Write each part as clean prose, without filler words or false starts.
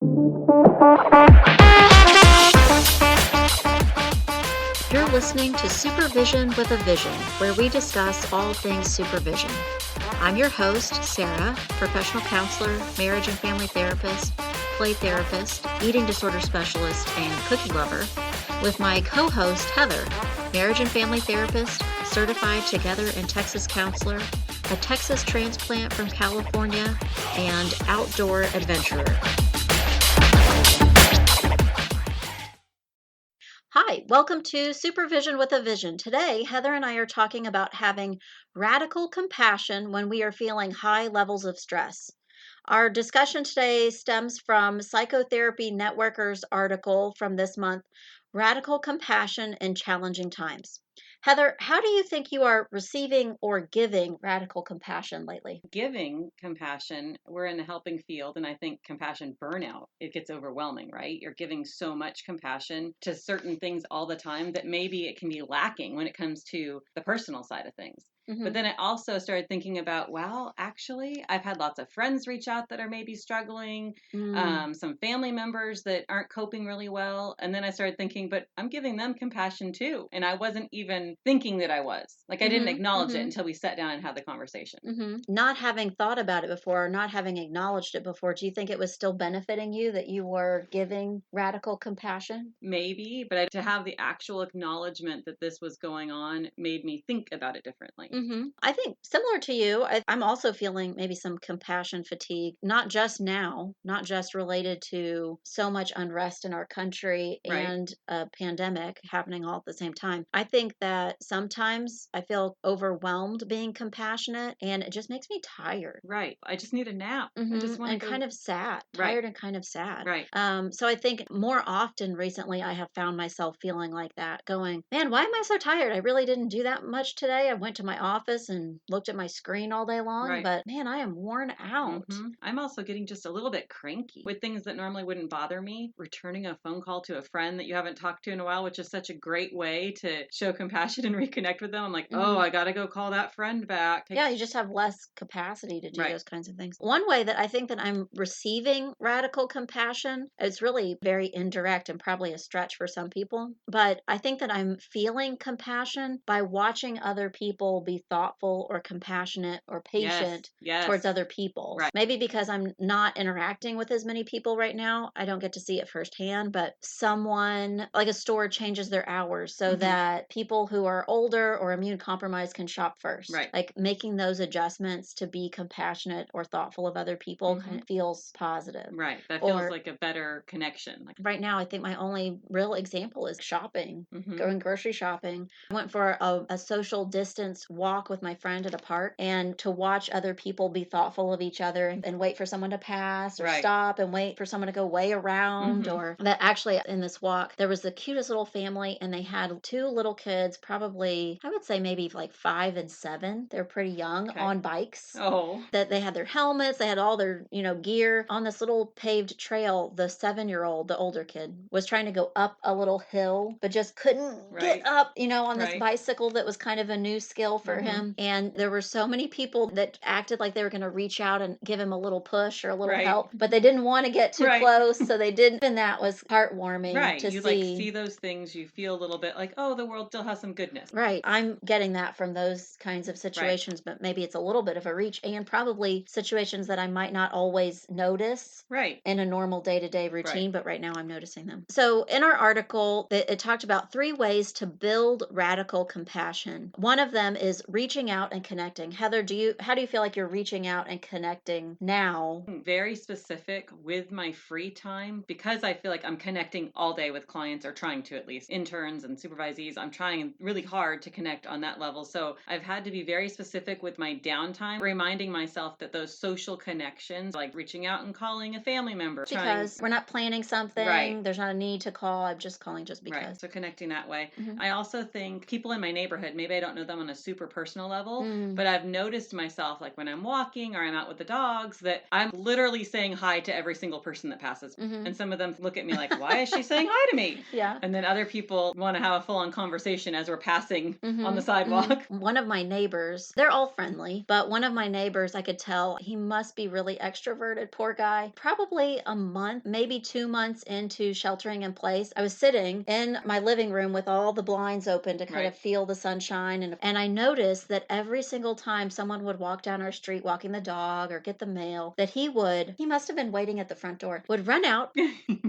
You're listening to Supervision with a Vision, where we discuss all things supervision. I'm your host, Sarah, professional counselor, marriage and family therapist, play therapist, eating disorder specialist, and cookie lover, with my co-host, Heather, marriage and family therapist, certified Together in Texas counselor, a Texas transplant from California, and outdoor adventurer. Hi, welcome to Supervision with a Vision. Today, Heather and I are talking about having radical compassion when we are feeling high levels of stress. Our discussion today stems from Psychotherapy Networker's article from this month, Radical Compassion in Challenging Times. Heather, how do you think you are receiving or giving radical compassion lately? Giving compassion, we're in a helping field, and I think compassion burnout, it gets overwhelming, right? You're giving so much compassion to certain things all the time that maybe it can be lacking when it comes to the personal side of things. But then I also started thinking about, well, actually, I've had lots of friends reach out that are maybe struggling, some family members that aren't coping really well. And then I started thinking, but I'm giving them compassion too. And I wasn't even thinking that I was. Like, I didn't acknowledge it until we sat down and had the conversation. Not having thought about it before, or not having acknowledged it before, do you think it was still benefiting you that you were giving radical compassion? Maybe, but to have the actual acknowledgement that this was going on made me think about it differently. I think similar to you, I'm also feeling maybe some compassion fatigue, not just now, not just related to so much unrest in our country Right. and a pandemic happening all at the same time. I think that sometimes I feel overwhelmed being compassionate and it just makes me tired. Right. I just need a nap. I just want to And go. kind of sad, Right. tired and kind of sad. Right. So I think more often recently I have found myself feeling like that, going, man, why am I so tired? I really didn't do that much today. I went to my office and looked at my screen all day long, Right. but man, I am worn out. I'm also getting just a little bit cranky with things that normally wouldn't bother me. Returning a phone call to a friend that you haven't talked to in a while, which is such a great way to show compassion and reconnect with them. I'm like, oh, I got to go call that friend back. Yeah, you just have less capacity to do Right. those kinds of things. One way that I think that I'm receiving radical compassion, it's really very indirect and probably a stretch for some people, but I think that I'm feeling compassion by watching other people be thoughtful or compassionate or patient towards other people. Right. Maybe because I'm not interacting with as many people right now, I don't get to see it firsthand, but someone like a store changes their hours so that people who are older or immune compromised can shop first. Right. Like making those adjustments to be compassionate or thoughtful of other people kind of feels positive. Right. That Or feels like a better connection. Like, right now, I think my only real example is shopping, going grocery shopping. I went for a social distance walk with my friend at a park, and to watch other people be thoughtful of each other and wait for someone to pass or Right. stop and wait for someone to go way around. Or that actually in this walk, there was the cutest little family, and they had two little kids, probably, I would say maybe like 5 and 7. They're pretty young Okay. on bikes. Oh. That they had their helmets, they had all their, gear on this little paved trail. The 7-year-old, the older kid, was trying to go up a little hill, but just couldn't Right. get up, on this Right. bicycle that was kind of a new skill for him. And there were so many people that acted like they were going to reach out and give him a little push or a little Right. help, but they didn't want to get too Right. close, so they didn't. And that was heartwarming Right. to You like see those things, you feel a little bit like, oh, the world still has some goodness. Right. I'm getting that from those kinds of Right. situations, but maybe it's a little bit of a reach and probably situations that I might not always notice Right. in a normal day-to-day Right. routine, but right now I'm noticing them. So in our article, it talked about 3 ways to build radical compassion. One of them is reaching out and connecting. Heather, how do you feel like you're reaching out and connecting now? Very specific with my free time because I feel like I'm connecting all day with clients, or trying to, at least interns and supervisees. I'm trying really hard to connect on that level. So I've had to be very specific with my downtime, reminding myself that those social connections, like reaching out and calling a family member, Because we're not planning something. Right. There's not a need to call. I'm just calling just because. Right. So connecting that way. I also think people in my neighborhood, maybe I don't know them on a super super personal level, Mm. but I've noticed myself, like when I'm walking or I'm out with the dogs, that I'm literally saying hi to every single person that passes. Mm-hmm. And some of them look at me like, why is she saying hi to me? Yeah. And then other people want to have a full on conversation as we're passing on the Mm-hmm. sidewalk. Mm-hmm. One of my neighbors, they're all friendly, but one of my neighbors, I could tell he must be really extroverted, poor guy. Probably a month, maybe 2 months into sheltering in place, I was sitting in my living room with all the blinds open to kind of Right. feel the sunshine. And I noticed that every single time someone would walk down our street walking the dog or get the mail, that he must have been waiting at the front door, would run out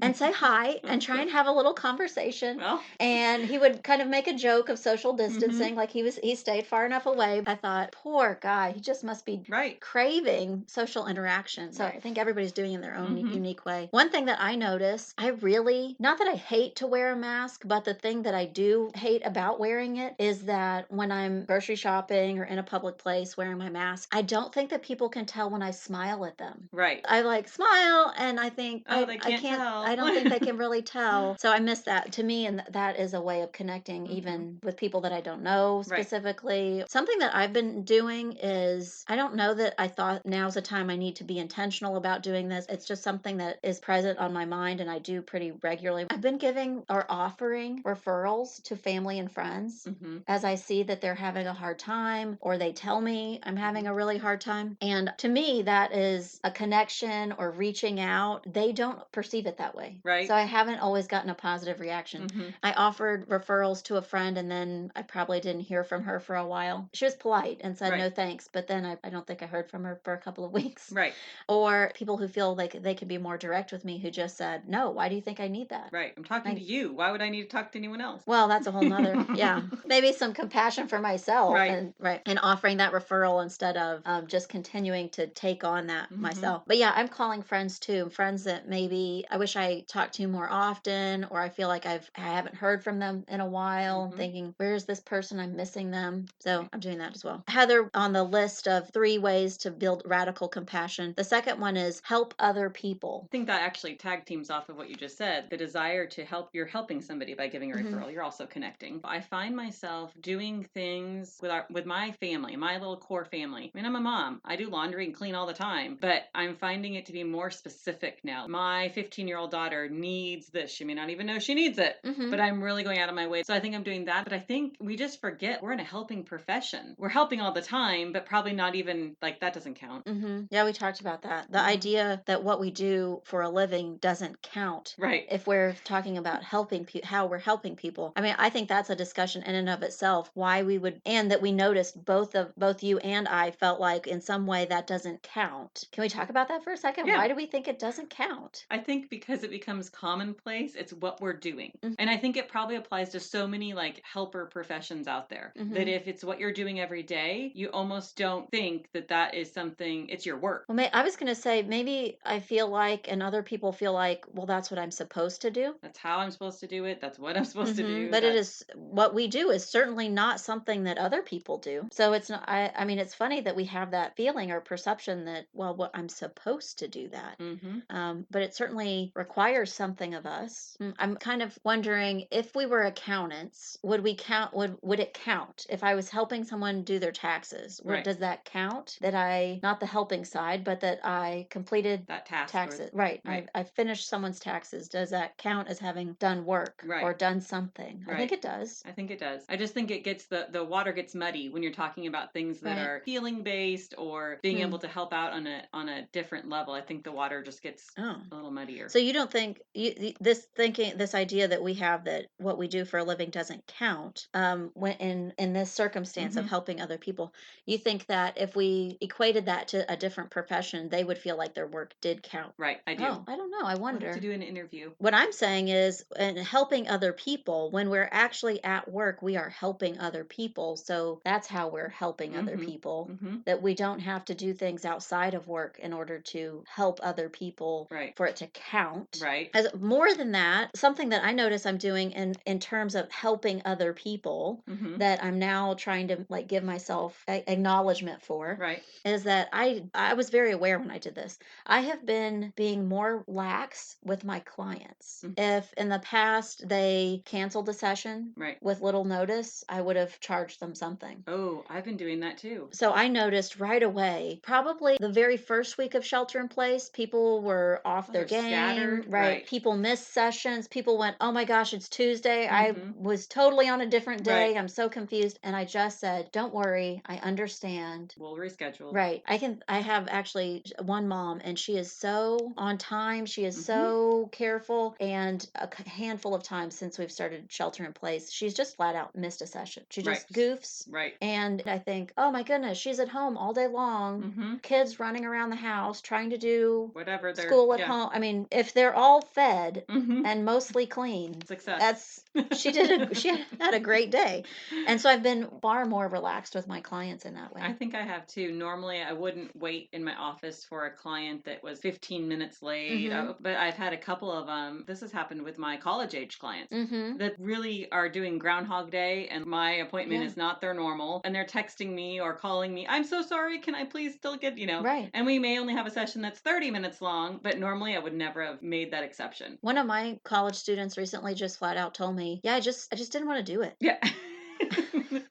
and say hi and try and have a little conversation. Well, And he would kind of make a joke of social distancing, mhm. like he stayed far enough away. I thought, poor guy, he just must be Right. craving social interaction. So I Right. think everybody's doing it in their own Mhm. unique way. One thing that I notice, I really, not that I hate to wear a mask, but the thing that I do hate about wearing it is that when I'm grocery shopping or in a public place wearing my mask, I don't think that people can tell when I smile at them. Right. I like smile and I think Oh, they I can't can't, tell. I don't think they can really tell. So I miss that to me. And that is a way of connecting Mhm. even with people that I don't know Right. specifically. Something that I've been doing is, I don't know that I thought now's the time I need to be intentional about doing this. It's just something that is present on my mind and I do pretty regularly. I've been giving or offering referrals to family and friends Mhm. as I see that they're having a hard time or they tell me I'm having a really hard time. And to me, that is a connection or reaching out. They don't perceive it that way. Right. So I haven't always gotten a positive reaction. Mhm. I offered referrals to a friend and then I probably didn't hear from her for a while. She was polite and said no Right. thanks, but then I don't think I heard from her for a couple of weeks. Right. Or people who feel like they can be more direct with me who just said, no, why do you think I need that? Right. I'm talking to Like, you. Why would I need to talk to anyone else? well, that's a whole nother, yeah. Maybe some compassion for myself Right. and right and offering that referral instead of just continuing to take on that Mhm. myself. But yeah, I'm calling friends too, friends that maybe I wish I talked to more often, or I feel like I haven't heard from them in a while. I'm Mhm. thinking, where's this person? I'm missing them. So Right. I'm doing that as well. Heather, on the list of 3 ways to build radical compassion, the second one is help other people. I think that actually tag teams off of what you just said. The desire to help, you're helping somebody by giving a Mhm. referral. You're also connecting. I find myself doing things with my family, my little core family. I mean, I'm a mom. I do laundry and clean all the time, but I'm finding it to be more specific now. My 15-year-old daughter needs this. She may not even know she needs it, Mhm. but I'm really going out of my way. So I think I'm doing that. But I think we just forget we're in a helping profession. We're helping all the time, but probably not even like that doesn't count. Yeah, we talked about that. The Mhm. idea that what we do for a living doesn't count Right. if we're talking about helping how we're helping people. I mean, I think that's a discussion in and of itself. Why we would, and that we noticed both you and I felt like in some way that doesn't count. Can we talk about that for a second? Yeah. Why do we think it doesn't count? I think because it becomes commonplace, it's what we're doing. Mhm. And I think it probably applies to so many like helper professions out there that Mhm. if it's what you're doing every day, you almost don't think that that is something, it's your work. Well, I was going to say maybe I feel like, and other people feel like, well, that's what I'm supposed to do. That's how I'm supposed to do it. That's what I'm supposed to do. But it That's is what we do is certainly not something that other people do. So it's not. I mean, it's funny that we have that feeling or perception that, well, what I'm supposed to do that. mm-hmm. But it certainly requires something of us. I'm kind of wondering if we were accountants, would we count? Would it count if I was helping someone do their taxes? Right. Does that count? That I, not the helping side, but that I completed That task taxes? or Right. right. I finished someone's taxes. Does that count as having done work Right. or done something? I think Right. it does. I think it does. I just think it gets the water gets muddy when you're talking about things that Right. are feeling based or being Hmm. able to help out on a different level. I think the water just gets Oh. a little muddier. So you don't think this idea that we have that what we do for a living doesn't count when in this circumstance of Mhm. helping other people, you think that if we equated that to a different profession, they would feel like their work did count? Right, I do. Oh, I don't know. I We'll have to wonder. do an interview. What I'm saying is, in helping other people, when we're actually at work, we are helping other people. So that's how we're helping other Mhm. people. Mhm. That we don't have to do things outside of work in order to help other people Right. for it to count. Right. As more than that, something that I notice I'm doing in terms of helping other people Hmm. that I'm now trying to like give myself acknowledgement for Right. is that I was very aware when I did this. I have been being more lax with my clients. Mm. If in the past they canceled a session Right. with little notice, I would have charged them something. Oh, I've been doing that too. So I noticed right away, probably the very first week of shelter in place, people were off Oh, their they're game, scattered. right? Right. People missed sessions. People went, "Oh my gosh, it's Tuesday. I Hmm. was totally on a different Right. day. I'm so confused." And I just said, "Don't worry. I understand." We'll reschedule. Right. I have actually one mom, and she is so on time. She is Hmm. so careful. And handful of times since we've started shelter in place, she's just flat out missed a session. She Right. just goofs. Right. And I think, oh my goodness, she's at home all day long, Hmm. kids running around the house trying to do Whatever they're, school at yeah. home. I mean, if they're all fed Hmm. and mostly clean, Success. that's she had a great day. And so I've been far more relaxed with my clients in that I way. think I have too. Normally, I wouldn't wait in my office for a client that was 15 minutes late, Mhm. but I've had a couple of this has happened with my college age clients Mhm. that really are doing Groundhog Day, and my appointment Yeah. is not their normal, and they're texting me or calling me, "I'm so sorry, can I please still get?" Right. And we may only have a session that's 30 minutes long, but normally I would never have made that exception. One of my college students recently just flat out told me, "Yeah, I just didn't want to do it." Yeah.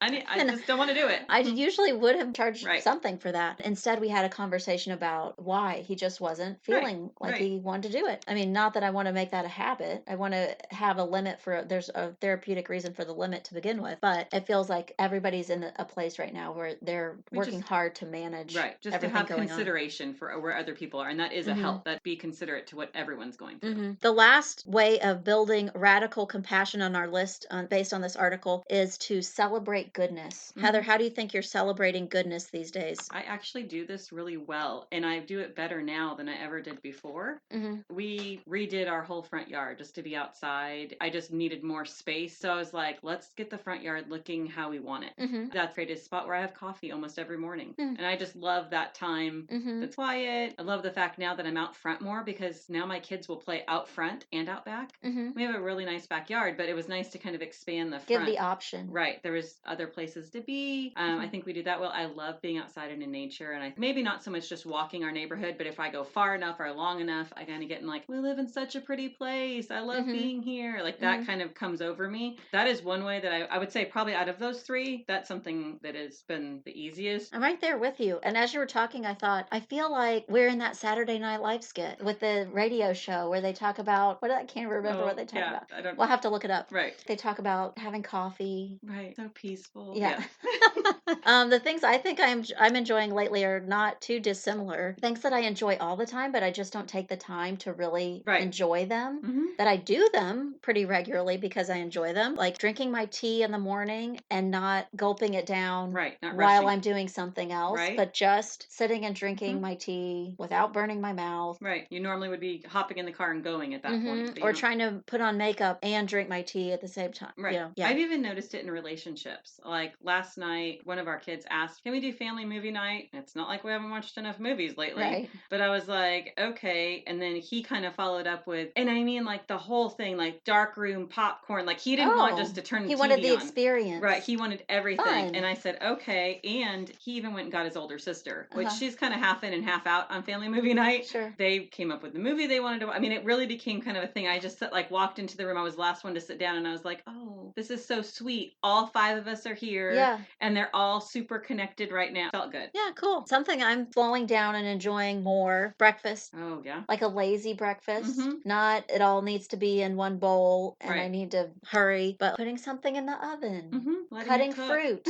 I And just don't want to do it. I usually would have charged Right. something for that. Instead, we had a conversation about why he just wasn't Right. feeling like Right. he wanted to do it. I mean, not that I want to make that a habit. I want to have a limit there's a therapeutic reason for the limit to begin with. But it feels like everybody's in a place right now where they're We working just hard to manage Right. Just to everything have going on. consideration for where other people are. And that is a Hmm. help. That be considerate to what everyone's going through. The last way of building radical compassion on our list, based on this article, is to celebrate goodness. Heather, Hmm. how do you think you're celebrating goodness these days? I actually do this really well, and I do it better now than I ever did before. Hmm. We redid our whole front yard just to be outside. I just needed more space. So I was like, let's get the front yard looking how we want it. Hmm. That's created a spot where I have coffee almost every morning. Hmm. And I just love that time. Hmm. That's quiet. I love the fact now that I'm out front more because now my kids will play out front and out back. Hmm. We have a really nice backyard, but it was nice to kind of expand the Give front. the option. Right. There was other places to be. I think we do that well. I love being outside and in nature. And maybe not so much just walking our neighborhood, but if I go far enough or long enough, I kind of get in like, we live in such a pretty place. I love Hmm. being here. Like that Hmm. kind of comes over me. That is one way that I would say probably out of those three, that's something that has been the easiest. I'm right there with you. And as you were talking, I thought, I feel like we're in that Saturday Night Live skit with the radio show where they talk about, what I can't remember what Oh, they talk yeah. about. I don't. We'll have to look it up. Right. They talk about having coffee. Right. So peaceful. Yeah. Yeah. The things I think I'm enjoying lately are not too dissimilar. Things that I enjoy all the time, but I just don't take the time to really Right. enjoy them. Hmm. That I do them pretty regularly because I enjoy them, like drinking my tea in the morning and not gulping it down Right. Not while rushing. I'm doing something else, Right. but just sitting and drinking Hmm. my tea without burning my mouth. Right. You normally would be hopping in the car and going at that point, but you Or don't. trying to put on makeup and drink my tea at the same time. Right. Yeah. I've even noticed it in relationships. Like last night, one of our kids asked, "Can we do family movie night?" It's not like we haven't watched enough movies lately. Right. But I was like, okay. And then he kind of followed up with, and I mean, like the whole thing, like dark room popcorn. Like he didn't want just Oh, to turn the he wanted TV the on. Right. experience. He wanted everything. And Fun. I said, okay. And he even went and got his older sister, which Uh-huh. she's kind of half in and half out on family movie night. Sure. They came up with the movie they wanted to. I mean, it really became kind of a thing. I just like walked into the room. I was the last one to sit down, and I was like, "Oh, this is so sweet. All five of us are here, Yeah. and they're all super connected right now." Felt good. Yeah, cool. Something I'm slowing down and enjoying more. Breakfast. Oh yeah. Like a lazy breakfast. Mm-hmm. Not it all needs to be in one bowl and I Right. need to hurry, but putting something in the oven. Mm-hmm. Letting Cutting it cook. fruit.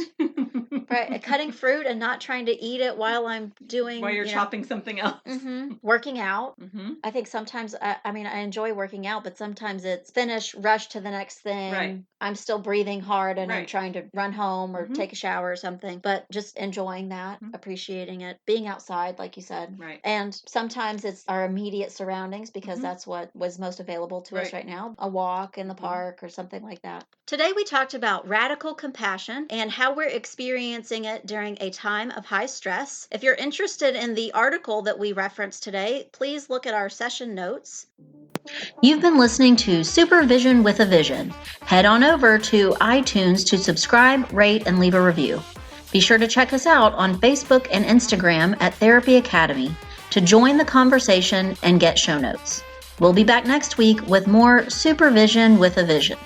Right, cutting fruit and not trying to eat it while I'm doing, While you're chopping something else. working out. Mm-hmm. I think sometimes, I mean, I enjoy working out, but sometimes it's finish, rush to the next thing. Right. I'm still breathing hard and I'm Right. trying to run home or Mm-hmm. take a shower or something, but just enjoying that, Mhm. appreciating it, being outside, like you said. Right. And sometimes it's our immediate surroundings because Mhm. that's what was most available to us Right. right now, a walk in the Mhm. park or something like that. Today, we talked about radical compassion and how we're experiencing it during a time of high stress. If you're interested in the article that we referenced today, please look at our session notes. You've been listening to Supervision with a Vision. Head on over to iTunes to subscribe, rate, and leave a review. Be sure to check us out on Facebook and Instagram at Therapy Academy to join the conversation and get show notes. We'll be back next week with more Supervision with a Vision.